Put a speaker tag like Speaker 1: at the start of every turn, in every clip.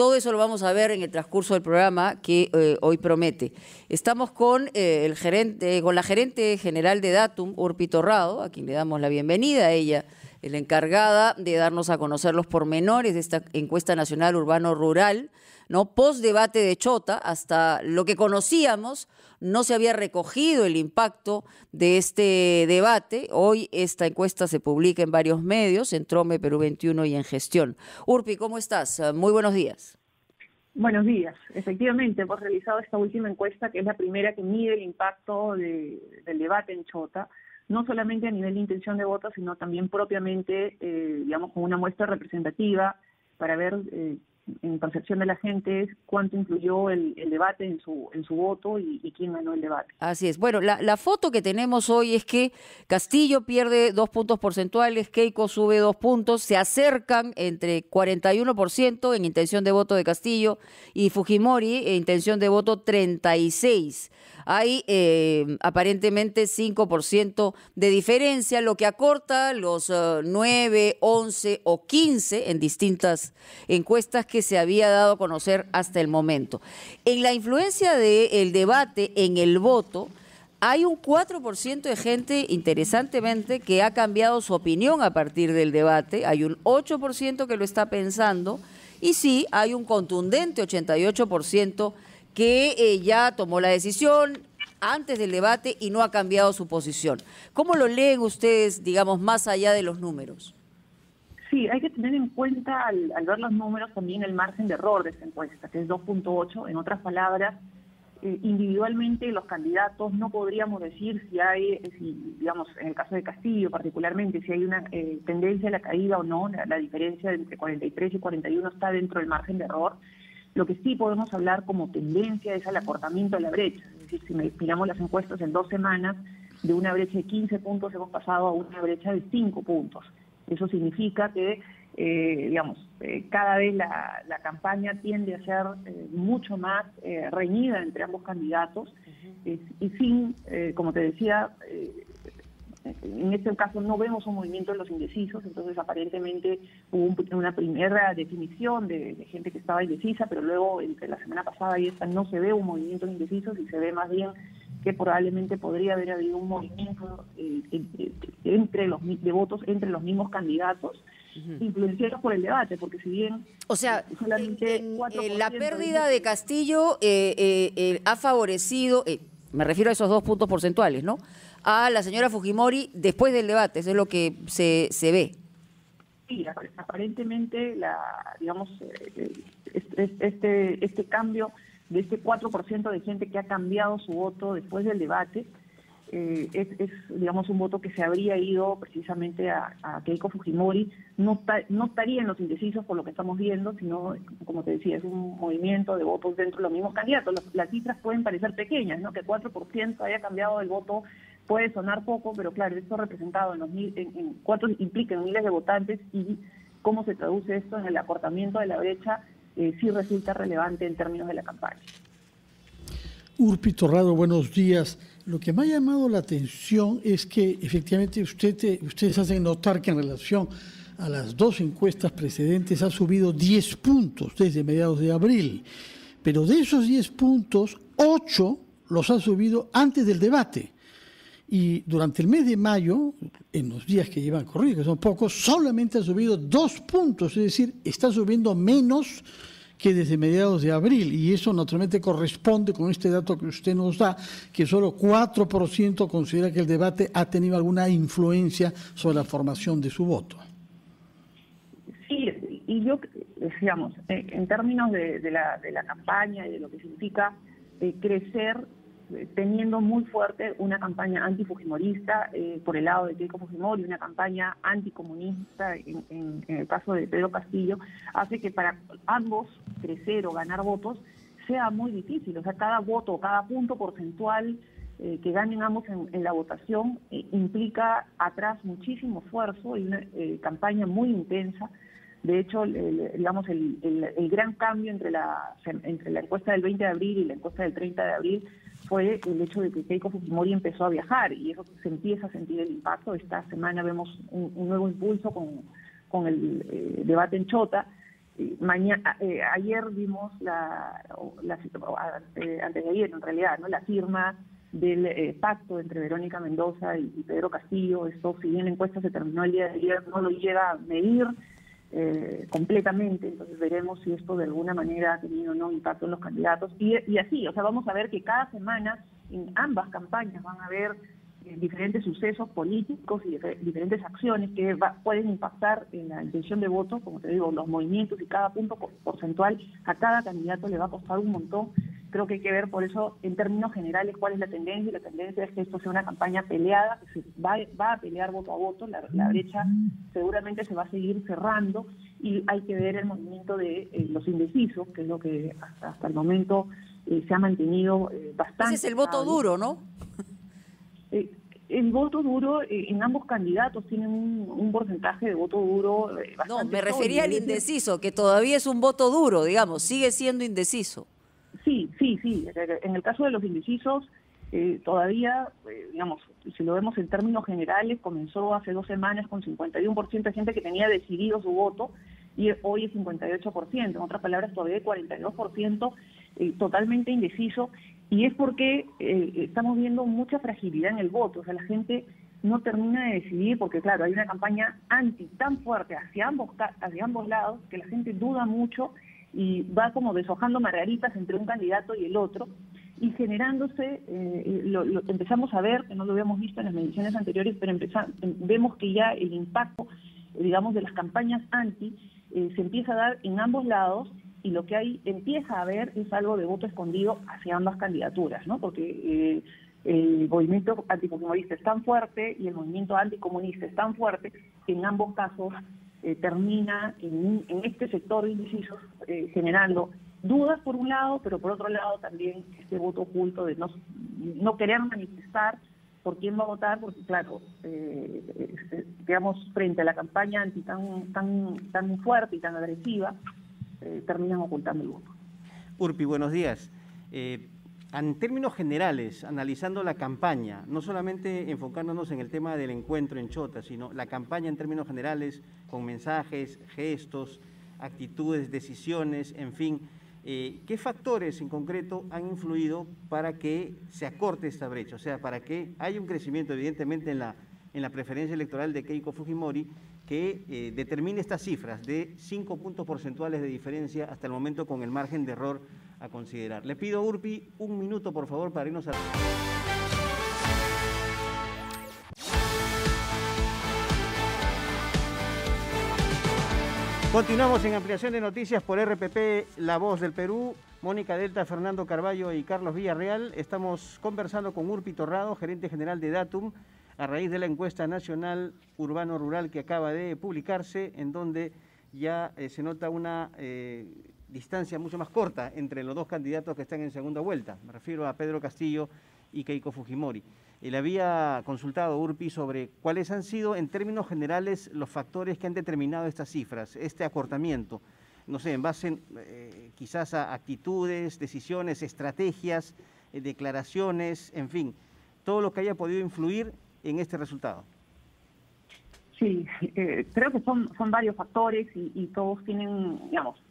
Speaker 1: Todo eso lo vamos a ver en el transcurso del programa que hoy promete. Estamos con la gerente general de Datum, Urpi Torrado, a quien le damos la bienvenida. A ella, la encargada de darnos a conocer los pormenores de esta encuesta nacional urbano-rural, ¿no? Post debate de Chota, hasta lo que conocíamos, no se había recogido el impacto de este debate. Hoy esta encuesta se publica en varios medios, en Trome, Perú 21 y en Gestión. Urpi, ¿cómo estás? Muy buenos días.
Speaker 2: Buenos días. Efectivamente, hemos realizado esta última encuesta, que es la primera que mide el impacto del debate en Chota, no solamente a nivel de intención de voto, sino también propiamente, digamos, con una muestra representativa para ver en percepción de la gente cuánto influyó el debate en su voto y quién ganó el debate.
Speaker 1: Así es. Bueno, la foto que tenemos hoy es que Castillo pierde 2 puntos porcentuales, Keiko sube 2 puntos, se acercan entre 41% en intención de voto de Castillo y Fujimori en intención de voto 36%. Hay aparentemente 5% de diferencia, lo que acorta los 9, 11 o 15 en distintas encuestas que se había dado a conocer hasta el momento. En la influencia del debate en el voto, hay un 4% de gente, interesantemente, que ha cambiado su opinión a partir del debate, hay un 8% que lo está pensando, y sí, hay un contundente 88% que ya tomó la decisión antes del debate y no ha cambiado su posición. ¿Cómo lo leen ustedes, digamos, más allá de los números?
Speaker 2: Sí, hay que tener en cuenta al ver los números también el margen de error de esta encuesta, que es 2.8. En otras palabras, individualmente los candidatos no podríamos decir si, digamos, en el caso de Castillo particularmente, si hay una tendencia a la caída o no. La diferencia entre 43 y 41 está dentro del margen de error. Lo que sí podemos hablar como tendencia es al acortamiento de la brecha. Es decir, si miramos las encuestas en 2 semanas, de una brecha de 15 puntos hemos pasado a una brecha de 5 puntos. Eso significa que, cada vez la campaña tiende a ser mucho más reñida entre ambos candidatos, y sin, como te decía, en este caso no vemos un movimiento de los indecisos. Entonces aparentemente hubo una primera definición de gente que estaba indecisa, pero luego entre la semana pasada y esta no se ve un movimiento de indecisos y se ve más bien que probablemente podría haber habido un movimiento de votos entre los mismos candidatos, influenciados por el debate, porque si bien...
Speaker 1: O sea, la pérdida de Castillo ha favorecido, me refiero a esos 2 puntos porcentuales, ¿no?, a la señora Fujimori después del debate. Eso es lo que se ve.
Speaker 2: Sí, aparentemente, este cambio de este 4% de gente que ha cambiado su voto después del debate, es un voto que se habría ido precisamente a Keiko Fujimori. No estaría en los indecisos por lo que estamos viendo, sino, como te decía, es un movimiento de votos dentro de los mismos candidatos. Las cifras pueden parecer pequeñas, ¿no? Que 4% haya cambiado el voto puede sonar poco, pero claro, esto representado en cuánto implica en miles de votantes y cómo se traduce esto en el acortamiento de la brecha, sí resulta relevante en términos de la campaña.
Speaker 3: Urpi Torrado, buenos días. Lo que me ha llamado la atención es que efectivamente ustedes hacen notar que en relación a las 2 encuestas precedentes ha subido 10 puntos desde mediados de abril, pero de esos 10 puntos, 8 los ha subido antes del debate. Y durante el mes de mayo, en los días que llevan corrido, que son pocos, solamente ha subido 2 puntos, es decir, está subiendo menos que desde mediados de abril, y eso naturalmente corresponde con este dato que usted nos da, que solo 4% considera que el debate ha tenido alguna influencia sobre la formación de su voto.
Speaker 2: Sí, y yo, digamos, en términos de la campaña y de lo que significa crecer, teniendo muy fuerte una campaña antifujimorista por el lado de Keiko Fujimori, una campaña anticomunista en el caso de Pedro Castillo, hace que para ambos crecer o ganar votos sea muy difícil. O sea, cada voto, cada punto porcentual que ganen ambos en la votación implica atrás muchísimo esfuerzo y una campaña muy intensa. De hecho, el gran cambio entre la encuesta del 20 de abril y la encuesta del 30 de abril fue el hecho de que Keiko Fujimori empezó a viajar, y eso se empieza a sentir el impacto. Esta semana vemos un nuevo impulso con el debate en Chota, Ayer vimos antes de ayer en realidad, ¿no?, la firma del pacto entre Verónica Mendoza y Pedro Castillo. Esto, si bien la encuesta se terminó el día de ayer, no lo llega a medir completamente, entonces veremos si esto de alguna manera ha tenido o no impacto en los candidatos, y así, o sea, vamos a ver que cada semana en ambas campañas van a haber diferentes sucesos políticos y diferentes acciones que pueden impactar en la intención de voto. Como te digo, los movimientos y cada punto porcentual a cada candidato le va a costar un montón. Creo que hay que ver por eso en términos generales cuál es la tendencia, y la tendencia es que esto sea una campaña peleada, que se va a pelear voto a voto. La brecha seguramente se va a seguir cerrando, y hay que ver el movimiento de los indecisos, que es lo que hasta el momento se ha mantenido bastante.
Speaker 1: Ese es el voto duro, ¿no?
Speaker 2: El voto duro en ambos candidatos tienen un porcentaje de voto duro bastante.
Speaker 1: No, me refería al indeciso, que todavía es un voto duro, digamos, sigue siendo indeciso.
Speaker 2: Sí. En el caso de los indecisos, todavía, digamos, si lo vemos en términos generales, comenzó hace 2 semanas con 51% de gente que tenía decidido su voto, y hoy es 58%. En otras palabras, todavía hay 42% totalmente indeciso, y es porque estamos viendo mucha fragilidad en el voto. O sea, la gente no termina de decidir porque, claro, hay una campaña anti tan fuerte hacia ambos lados, que la gente duda mucho y va como deshojando margaritas entre un candidato y el otro, y generándose, lo empezamos a ver, que no lo habíamos visto en las mediciones anteriores, pero vemos que ya el impacto, digamos, de las campañas anti se empieza a dar en ambos lados, y lo que empieza a haber es algo de voto escondido hacia ambas candidaturas, ¿no? Porque el movimiento anticomunista es tan fuerte y el movimiento anticomunista es tan fuerte que en ambos casos termina en este sector de indecisos generando dudas por un lado, pero por otro lado también este voto oculto de no querer manifestar por quién va a votar, porque claro, digamos, frente a la campaña anti tan fuerte y tan agresiva, terminan ocultando el voto.
Speaker 4: Urpi, buenos días. En términos generales, analizando la campaña, no solamente enfocándonos en el tema del encuentro en Chota, sino la campaña en términos generales, con mensajes, gestos, actitudes, decisiones, en fin, ¿qué factores en concreto han influido para que se acorte esta brecha? O sea, para que haya un crecimiento, evidentemente, en la preferencia electoral de Keiko Fujimori, que determine estas cifras de 5 puntos porcentuales de diferencia hasta el momento, con el margen de error a considerar. Le pido, Urpi, 1 minuto, por favor, para irnos a... Continuamos en ampliación de noticias por RPP, La Voz del Perú. Mónica Delta, Fernando Carballo y Carlos Villarreal. Estamos conversando con Urpi Torrado, gerente general de Datum, a raíz de la encuesta nacional urbano-rural que acaba de publicarse, en donde ya se nota una distancia mucho más corta entre los dos candidatos que están en segunda vuelta. Me refiero a Pedro Castillo y Keiko Fujimori. Le había consultado, Urpi, sobre cuáles han sido, en términos generales, los factores que han determinado estas cifras, este acortamiento. No sé, en base quizás a actitudes, decisiones, estrategias, declaraciones, en fin, todo lo que haya podido influir en este resultado.
Speaker 2: Sí, creo que son varios factores y todos tienen, digamos,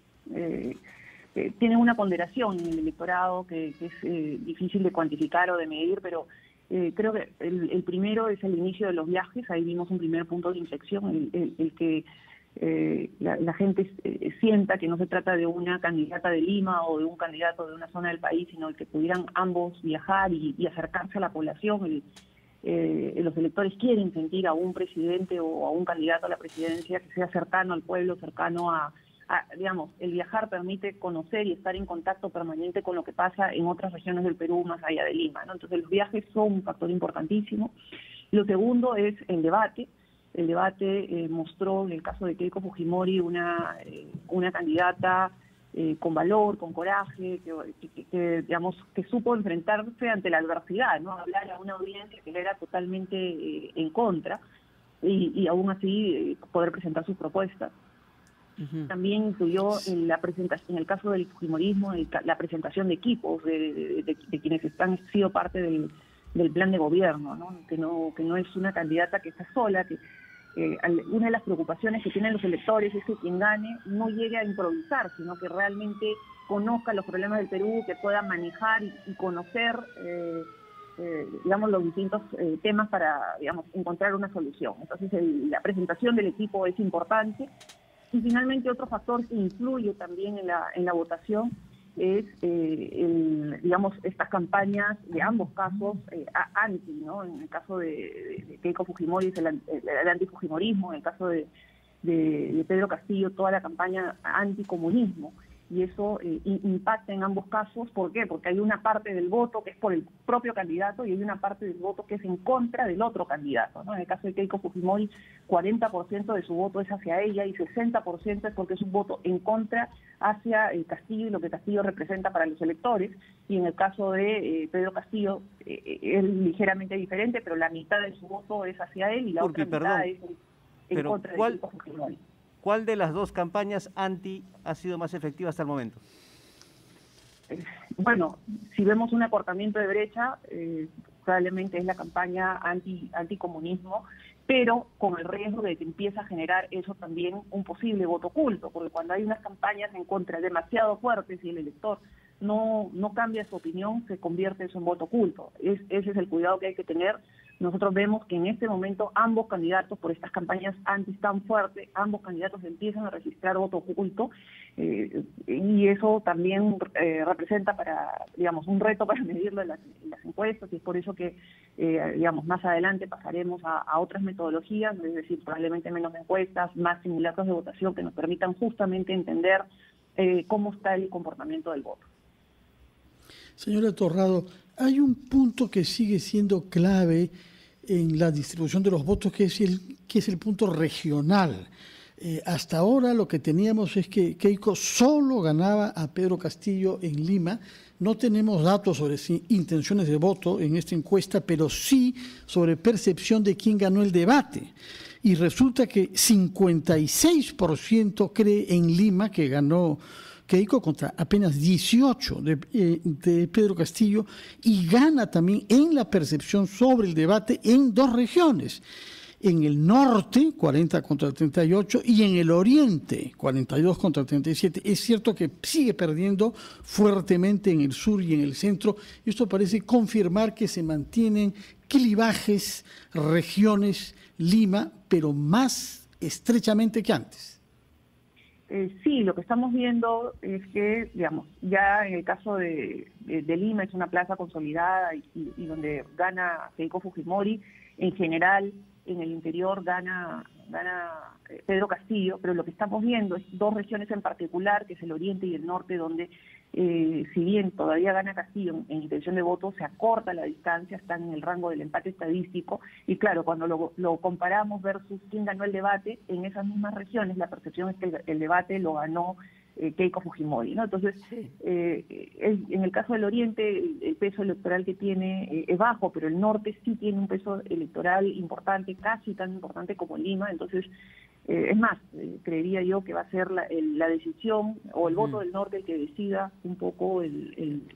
Speaker 2: tienen una ponderación en el electorado que es difícil de cuantificar o de medir, pero creo que el primero es el inicio de los viajes. Ahí vimos un primer punto de inflexión, el que la gente sienta que no se trata de una candidata de Lima o de un candidato de una zona del país, sino el que pudieran ambos viajar y acercarse a la población. Los electores quieren sentir a un presidente o a un candidato a la presidencia que sea cercano al pueblo, cercano digamos, el viajar permite conocer y estar en contacto permanente con lo que pasa en otras regiones del Perú más allá de Lima, ¿no? Entonces los viajes son un factor importantísimo. Lo segundo es el debate. El debate mostró, en el caso de Keiko Fujimori, una candidata con valor, con coraje, que digamos, que supo enfrentarse ante la adversidad, ¿no? Hablar a una audiencia que le era totalmente en contra y aún así poder presentar sus propuestas. También incluyó en el caso del fujimorismo, la presentación de equipos de quienes han sido parte del plan de gobierno, ¿no? Que no es una candidata que está sola, una de las preocupaciones que tienen los electores es que quien gane no llegue a improvisar, sino que realmente conozca los problemas del Perú, que pueda manejar y conocer, digamos, los distintos temas para, digamos, encontrar una solución. Entonces, la presentación del equipo es importante. Y finalmente, otro factor que influye también en la votación es, digamos, estas campañas de ambos casos anti, ¿no? En el caso de Keiko Fujimori es el antifujimorismo, en el caso de Pedro Castillo toda la campaña anticomunismo. Y eso impacta en ambos casos. ¿Por qué? Porque hay una parte del voto que es por el propio candidato y hay una parte del voto que es en contra del otro candidato, ¿no? En el caso de Keiko Fujimori, 40% de su voto es hacia ella y 60% es porque es un voto en contra hacia Castillo y lo que Castillo representa para los electores. Y en el caso de Pedro Castillo es ligeramente diferente, pero la mitad de su voto es hacia él y la otra mitad es en contra de Keiko Fujimori.
Speaker 4: ¿Cuál de las dos campañas anti ha sido más efectiva hasta el momento?
Speaker 2: Bueno, si vemos un acortamiento de brecha, probablemente es la campaña anticomunismo, pero con el riesgo de que empiece a generar eso también un posible voto oculto, porque cuando hay unas campañas en contra demasiado fuertes y el elector no cambia su opinión, se convierte eso en voto oculto. Ese es el cuidado que hay que tener. Nosotros vemos que en este momento ambos candidatos, por estas campañas anti tan fuertes, ambos candidatos empiezan a registrar voto oculto, y eso también representa digamos, un reto para medirlo en las encuestas, y es por eso que, digamos, más adelante pasaremos a otras metodologías, es decir, probablemente menos encuestas, más simulacros de votación que nos permitan justamente entender cómo está el comportamiento del voto.
Speaker 3: Señora Torrado, hay un punto que sigue siendo clave en la distribución de los votos, que es el punto regional. Hasta ahora lo que teníamos es que Keiko solo ganaba a Pedro Castillo en Lima. No tenemos datos sobre intenciones de voto en esta encuesta, pero sí sobre percepción de quién ganó el debate. Y resulta que 56% cree en Lima que ganó Keiko contra apenas 18 de Pedro Castillo, y gana también en la percepción sobre el debate en dos regiones. En el norte, 40 contra 38, y en el oriente, 42 contra 37. Es cierto que sigue perdiendo fuertemente en el sur y en el centro, y esto parece confirmar que se mantienen clivajes, regiones, Lima, pero más estrechamente que antes.
Speaker 2: Sí, lo que estamos viendo es que, digamos, ya en el caso de Lima es una plaza consolidada y donde gana Keiko Fujimori. En general, en el interior gana Pedro Castillo, pero lo que estamos viendo es dos regiones en particular, que es el oriente y el norte, donde si bien todavía gana Castillo en intención de voto, se acorta la distancia, están en el rango del empate estadístico, y claro, cuando lo comparamos versus quién ganó el debate, en esas mismas regiones la percepción es que el debate lo ganó Keiko Fujimori, ¿no? Entonces, en el caso del oriente, el peso electoral que tiene es bajo, pero el norte sí tiene un peso electoral importante, casi tan importante como Lima. Entonces, es más, creería yo que va a ser la decisión o el voto del norte el que decida un poco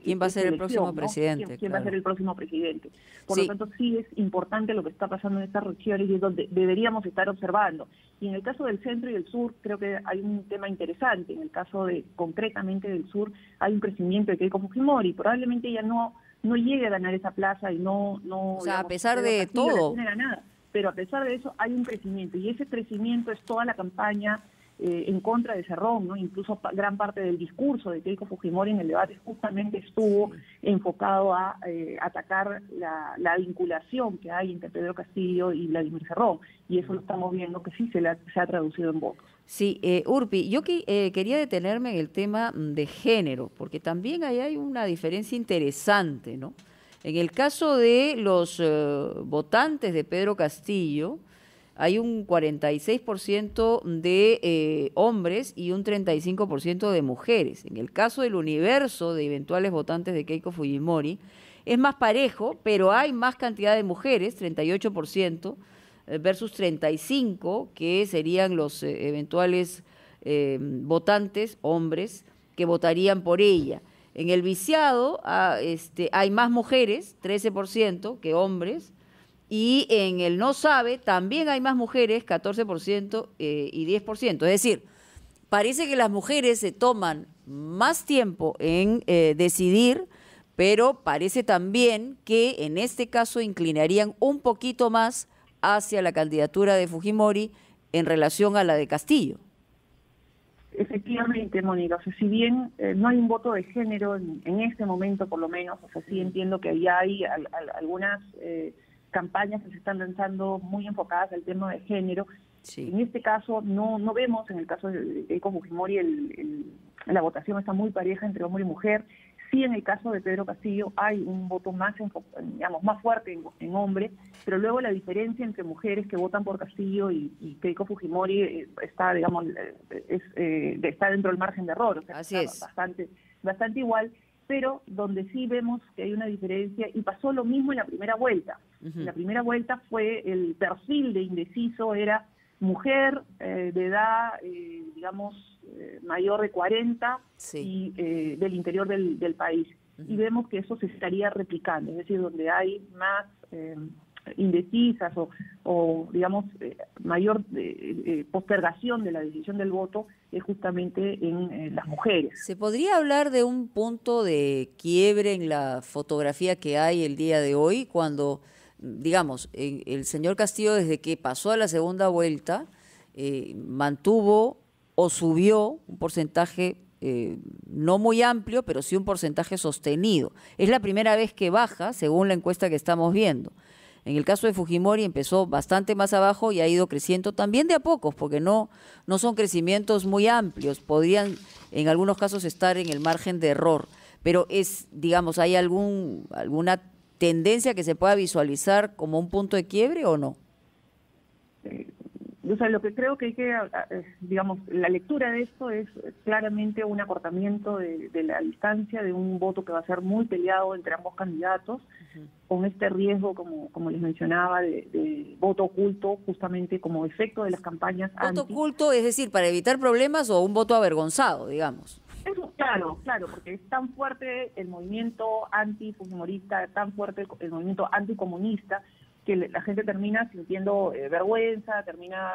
Speaker 1: quién va a ser el próximo presidente.
Speaker 2: ¿Quién va a ser el próximo presidente? Por lo tanto, sí es importante lo que está pasando en estas regiones y es donde deberíamos estar observando. Y en el caso del centro y del sur, creo que hay un tema interesante. En el caso concretamente del sur, hay un crecimiento de Keiko Fujimori. Probablemente ella no llegue a ganar esa plaza y no
Speaker 1: o sea,
Speaker 2: digamos,
Speaker 1: a pesar de todo.
Speaker 2: Pero a pesar de eso hay un crecimiento, y ese crecimiento es toda la campaña en contra de Cerrón, ¿no? Incluso gran parte del discurso de Keiko Fujimori en el debate justamente estuvo enfocado a atacar la vinculación que hay entre Pedro Castillo y Vladimir Cerrón, y eso lo estamos viendo que sí se ha traducido en votos.
Speaker 1: Sí, Urpi, yo quería detenerme en el tema de género, porque también ahí hay una diferencia interesante, ¿no? En el caso de los votantes de Pedro Castillo, hay un 46% de hombres y un 35% de mujeres. En el caso del universo de eventuales votantes de Keiko Fujimori, es más parejo, pero hay más cantidad de mujeres, 38% versus 35%, que serían los eventuales votantes, hombres, que votarían por ella. En el viciado hay más mujeres, 13%, que hombres, Y en el no sabe también hay más mujeres, 14% y 10%. Es decir, parece que las mujeres se toman más tiempo en decidir, pero parece también que en este caso inclinarían un poquito más hacia la candidatura de Fujimori en relación a la de Castillo.
Speaker 2: Efectivamente, Mónica, o sea, si bien no hay un voto de género en este momento por lo menos, o sea, sí entiendo que ya hay algunas campañas que se están lanzando muy enfocadas al tema de género. Sí. En este caso no vemos, en el caso de Keiko Fujimori, la votación está muy pareja entre hombre y mujer. Sí, en el caso de Pedro Castillo hay un voto más, digamos, más fuerte en hombre, pero luego la diferencia entre mujeres que votan por Castillo y Keiko Fujimori está, digamos, está dentro del margen de error, o sea,
Speaker 1: así
Speaker 2: está
Speaker 1: es.
Speaker 2: bastante igual, pero donde sí vemos que hay una diferencia, y pasó lo mismo en la primera vuelta. En la primera vuelta fue el perfil de indeciso, era mujer de edad, digamos, mayor de 40 sí. Y del interior del país. Y vemos que eso se estaría replicando, es decir, donde hay más indecisas o digamos, mayor postergación de la decisión del voto es justamente en las mujeres.
Speaker 1: ¿Se podría hablar de un punto de quiebre en la fotografía que hay el día de hoy cuando, digamos, el señor Castillo desde que pasó a la segunda vuelta mantuvo o subió un porcentaje no muy amplio, pero sí un porcentaje sostenido? Es la primera vez que baja, según la encuesta que estamos viendo. En el caso de Fujimori empezó bastante más abajo y ha ido creciendo también de a pocos, porque no son crecimientos muy amplios, podrían en algunos casos estar en el margen de error, pero es, digamos, ¿hay alguna tendencia que se pueda visualizar como un punto de quiebre o no?
Speaker 2: O sea, lo que creo que hay que, digamos, la lectura de esto es claramente un acortamiento de la distancia de un voto que va a ser muy peleado entre ambos candidatos, con este riesgo, como les mencionaba, de voto oculto, justamente como efecto de las campañas
Speaker 1: ¿Voto oculto, es decir, para evitar problemas, o un voto avergonzado, digamos?
Speaker 2: Eso, claro, porque es tan fuerte el movimiento antifujimorista, tan fuerte el movimiento anticomunista, que la gente termina sintiendo vergüenza, termina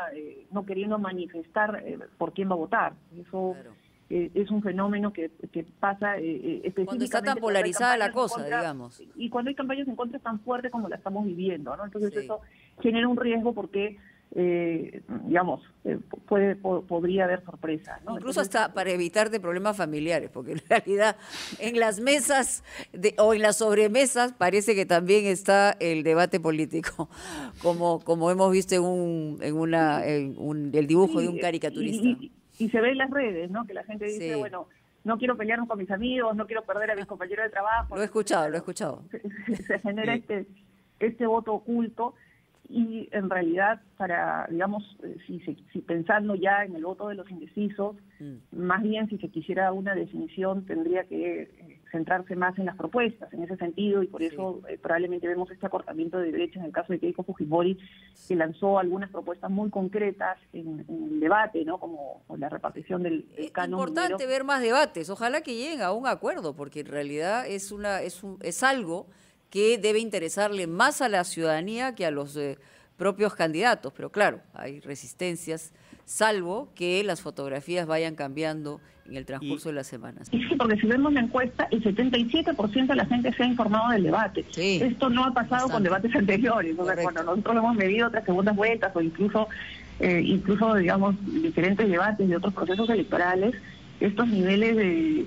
Speaker 2: no queriendo manifestar por quién va a votar. Eso claro. Es un fenómeno que pasa específicamente
Speaker 1: cuando está tan polarizada la cosa, digamos.
Speaker 2: Y cuando hay campañas en contra es tan fuerte como la estamos viviendo, ¿no? Entonces sí. Eso genera un riesgo porque, digamos, podría haber sorpresa, ¿no?
Speaker 1: Incluso entonces, hasta para evitarte problemas familiares, porque en realidad en las mesas o en las sobremesas parece que también está el debate político, como hemos visto el dibujo de un caricaturista.
Speaker 2: Y se ve en las redes, ¿no? Que la gente dice, bueno, no quiero pelearme con mis amigos, no quiero perder a mis compañeros de trabajo.
Speaker 1: Lo he escuchado.
Speaker 2: Se genera este voto oculto. Y en realidad, para, digamos, si pensando ya en el voto de los indecisos, más bien si se quisiera una definición tendría que centrarse más en las propuestas, en ese sentido, y por eso probablemente vemos este acortamiento de derecha en el caso de Keiko Fujimori, que lanzó algunas propuestas muy concretas en el debate, ¿no? Como la repartición del canon.
Speaker 1: Es importante ver más debates, ojalá que lleguen a un acuerdo, porque en realidad es algo que debe interesarle más a la ciudadanía que a los propios candidatos, pero claro, hay resistencias, salvo que las fotografías vayan cambiando en el transcurso de las semanas.
Speaker 2: Sí, porque si vemos la encuesta, el 77% de la gente se ha informado del debate. Sí, esto no ha pasado con debates anteriores. O sea, cuando nosotros hemos medido otras segundas vueltas o incluso digamos, diferentes debates de otros procesos electorales, estos niveles de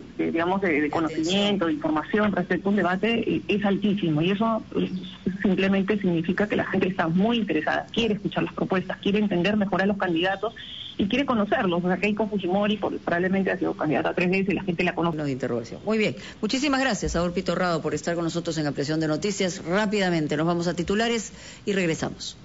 Speaker 2: conocimiento, de información respecto a un debate es altísimo, y eso simplemente significa que la gente está muy interesada, quiere escuchar las propuestas, quiere entender mejor a los candidatos y quiere conocerlos. O sea, Keiko Fujimori probablemente ha sido candidata 3 veces y la gente la conoce.
Speaker 1: De interrogación. Muy bien. Muchísimas gracias a Urpito Rado por estar con nosotros en Ampliación de Noticias. Rápidamente nos vamos a titulares y regresamos.